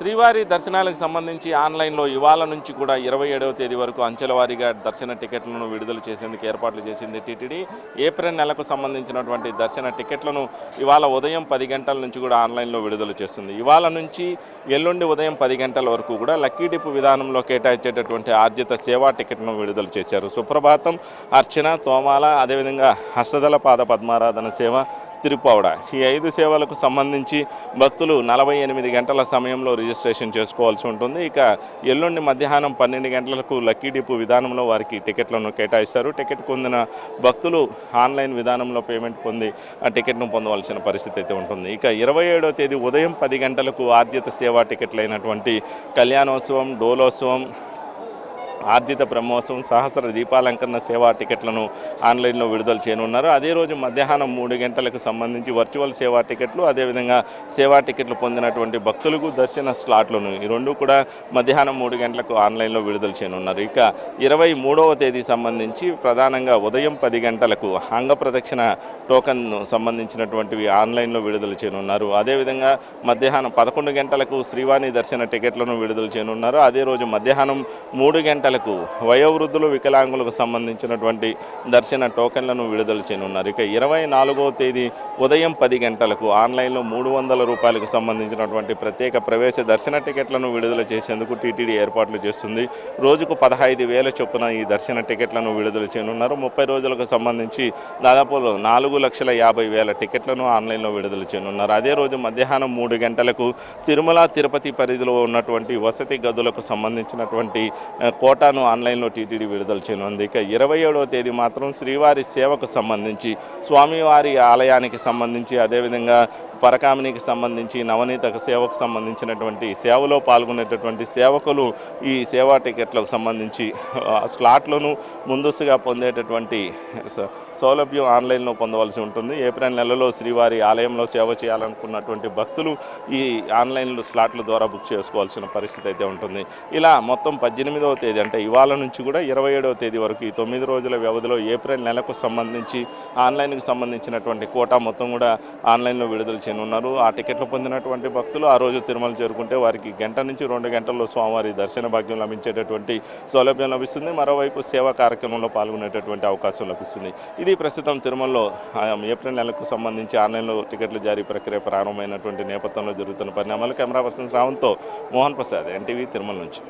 శ్రీవారి దర్శనాలకు సంబంధించి ఆన్లైన్లో ఇవాళ నుంచి కూడా 27వ తేదీ వరకు అంచెల వారీగా దర్శన టికెట్లను విడుదల చేసేందుకు ఏర్పాట్లు చేసింది టీటీడీ. ఏప్రిల్ నెలకు సంబంధించినటువంటి దర్శన టికెట్లను ఇవాళ ఉదయం 10 గంటల నుంచి కూడా ఆన్లైన్లో విడుదల చేస్తుంది. ఇవాళ నుంచి ఎల్లుండి ఉదయం 10 గంటల వరకు కూడా లక్కీ డిప్ విధానంలో కేటాయించేటటువంటి ఆర్జిత సేవా టికెట్ను విడుదల చేశారు. సుప్రభాతం, అర్చన, తోమాల, అదేవిధంగా హస్తదళ పాద పద్మారాధన సేవ, తిరుపవడ, ఈ 5 సేవలకు సంబంధించి భక్తులు 48 గంటల సమయంలో రిజిస్ట్రేషన్ చేసుకోవాల్సి ఉంటుంది. ఇక ఎల్లుండి మధ్యాహ్నం 12 గంటలకు లక్కీ డిప్ విధానంలో వారికి టికెట్లను కేటాయిస్తారు. టికెట్ పొందిన భక్తులు ఆన్లైన్ విధానంలో పేమెంట్ పొంది ఆ టికెట్ను పొందవలసిన పరిస్థితి అయితే ఉంటుంది. ఇక 27వ తేదీ ఉదయం 10 గంటలకు ఆర్జిత సేవా టికెట్లు అయినటువంటి కళ్యాణోత్సవం, డోలోత్సవం, ఆర్జిత బ్రహ్మోత్సవం, సహస్ర దీపాలంకరణ సేవా టికెట్లను ఆన్లైన్లో విడుదల చేయనున్నారు. అదే రోజు మధ్యాహ్నం 3 గంటలకు సంబంధించి వర్చువల్ సేవా టికెట్లు, అదేవిధంగా సేవా టికెట్లు పొందినటువంటి భక్తులకు దర్శన స్లాట్లను ఈ రెండు కూడా మధ్యాహ్నం 3 గంటలకు ఆన్లైన్లో విడుదల చేయనున్నారు. ఇక 23వ తేదీ సంబంధించి ప్రధానంగా ఉదయం 10 గంటలకు అంగ ప్రదక్షిణ టోకన్ సంబంధించినటువంటివి ఆన్లైన్లో విడుదల చేయనున్నారు. అదేవిధంగా మధ్యాహ్నం 11 గంటలకు శ్రీవాణి దర్శన టికెట్లను విడుదల చేయనున్నారు. అదే రోజు మధ్యాహ్నం 3 గంటలకు వయోవృద్ధులు, వికలాంగులకు సంబంధించినటువంటి దర్శన టోకెన్లను విడుదల చేయనున్నారు. ఇక 24వ తేదీ ఉదయం 10 గంటలకు ఆన్లైన్లో 300 రూపాయలకు సంబంధించినటువంటి ప్రత్యేక ప్రవేశ దర్శన టికెట్లను విడుదల చేసేందుకు టీటీడీ ఏర్పాట్లు చేస్తుంది. రోజుకు 15,000 చొప్పున ఈ దర్శన టికెట్లను విడుదల చేయనున్నారు. 30 రోజులకు సంబంధించి దాదాపు 4,50,000 టికెట్లను ఆన్లైన్లో విడుదల చేయనున్నారు. అదే రోజు మధ్యాహ్నం 3 గంటలకు తిరుమల, తిరుపతి పరిధిలో ఉన్నటువంటి వసతి గదులకు సంబంధించినటువంటి కోటాను ఆన్లైన్లో టీటీడీ విడుదల చేయనుంది. ఇక 27వ తేదీ మాత్రం శ్రీవారి సేవకు సంబంధించి, స్వామివారి ఆలయానికి సంబంధించి, అదేవిధంగా పరకామినికి సంబంధించి, నవనీత సేవకు సంబంధించినటువంటి సేవలో పాల్గొనేటటువంటి సేవకులు ఈ సేవా టికెట్లకు సంబంధించి స్లాట్లను ముందస్తుగా పొందేటటువంటి సౌలభ్యం ఆన్లైన్లో పొందవలసి ఉంటుంది. ఏప్రిల్ నెలలో శ్రీవారి ఆలయంలో సేవ చేయాలనుకున్నటువంటి భక్తులు ఈ ఆన్లైన్లో స్లాట్ల ద్వారా బుక్ చేసుకోవాల్సిన పరిస్థితి అయితే ఉంటుంది. ఇలా మొత్తం 18వ తేదీ అంటే ఇవాళ నుంచి కూడా 27వ తేదీ వరకు ఈ 9 రోజుల వ్యవధిలో ఏప్రిల్ నెలకు సంబంధించి ఆన్లైన్కి సంబంధించినటువంటి కోటా మొత్తం కూడా ఆన్లైన్లో విడుదల చేయనున్నారు. ఆ టికెట్లు పొందినటువంటి భక్తులు ఆ రోజు తిరుమల చేరుకుంటే వారికి గంట నుంచి 2 గంటల్లో స్వామివారి దర్శన భాగ్యం లభించేటటువంటి సౌలభ్యం లభిస్తుంది. మరోవైపు సేవా కార్యక్రమంలో పాల్గొనేటటువంటి అవకాశం లభిస్తుంది. ఇది ప్రస్తుతం తిరుమలలో ఏప్రిల్ నెలకు సంబంధించి ఆన్లైన్లో టికెట్ల జారీ ప్రక్రియ ప్రారంభమైనటువంటి నేపథ్యంలో జరుగుతున్న పరిణామాలు. కెమెరా పర్సన్ రావంతో మోహన్ ప్రసాద్, ఎన్టీవీ, తిరుమల నుంచి.